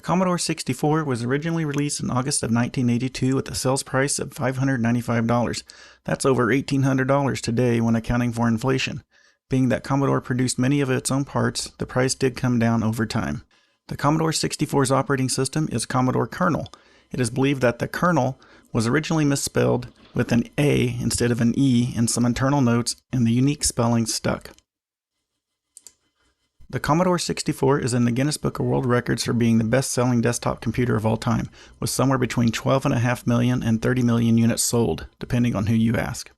Commodore 64 was originally released in August of 1982 with a sales price of $595. That's over $1,800 today when accounting for inflation. Being that Commodore produced many of its own parts, the price did come down over time. The Commodore 64's operating system is Commodore kernel. It is believed that the kernel was originally misspelled with an A instead of an E in some internal notes, and the unique spelling stuck. The Commodore 64 is in the Guinness Book of World Records for being the best-selling desktop computer of all time, with somewhere between 12.5 million and 30 million units sold, depending on who you ask.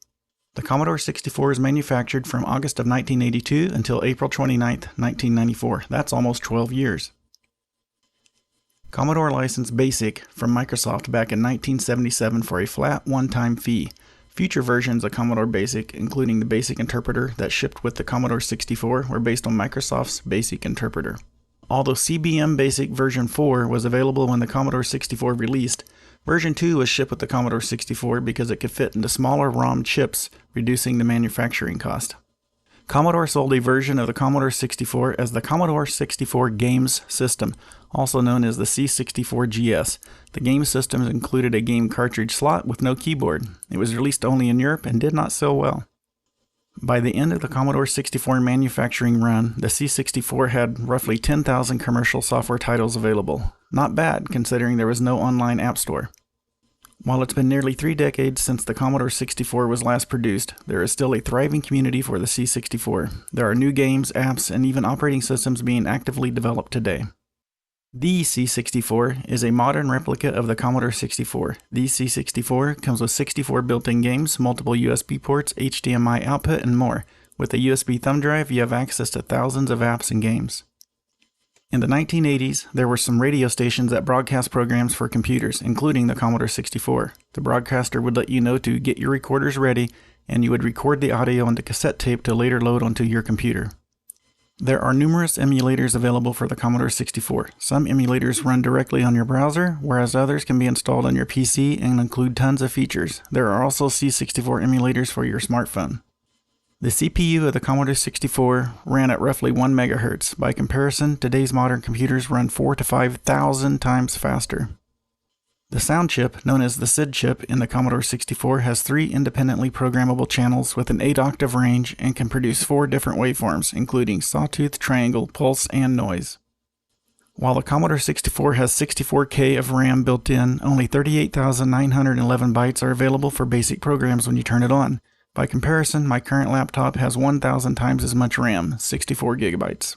The Commodore 64 is manufactured from August of 1982 until April 29, 1994. That's almost 12 years. Commodore licensed BASIC from Microsoft back in 1977 for a flat one-time fee. Future versions of Commodore BASIC, including the BASIC interpreter that shipped with the Commodore 64, were based on Microsoft's BASIC interpreter. Although CBM BASIC version 4 was available when the Commodore 64 released, version 2 was shipped with the Commodore 64 because it could fit into smaller ROM chips, reducing the manufacturing cost. Commodore sold a version of the Commodore 64 as the Commodore 64 Games System, also known as the C64GS. The game system included a game cartridge slot with no keyboard. It was released only in Europe and did not sell well. By the end of the Commodore 64 manufacturing run, the C64 had roughly 10,000 commercial software titles available. Not bad, considering there was no online app store. While it's been nearly 3 decades since the Commodore 64 was last produced, there is still a thriving community for the C64. There are new games, apps, and even operating systems being actively developed today. The C64 is a modern replica of the Commodore 64. The C64 comes with 64 built-in games, multiple USB ports, HDMI output, and more. With a USB thumb drive, you have access to thousands of apps and games. In the 1980s, there were some radio stations that broadcast programs for computers, including the Commodore 64. The broadcaster would let you know to get your recorders ready, and you would record the audio onto cassette tape to later load onto your computer. There are numerous emulators available for the Commodore 64. Some emulators run directly on your browser, whereas others can be installed on your PC and include tons of features. There are also C64 emulators for your smartphone. The CPU of the Commodore 64 ran at roughly 1 MHz. By comparison, today's modern computers run 4,000 to 5,000 times faster. The sound chip, known as the SID chip in the Commodore 64, has 3 independently programmable channels with an 8-octave range and can produce 4 different waveforms, including sawtooth, triangle, pulse, and noise. While the Commodore 64 has 64K of RAM built in, only 38,911 bytes are available for basic programs when you turn it on. By comparison, my current laptop has 1,000 times as much RAM, 64 gigabytes.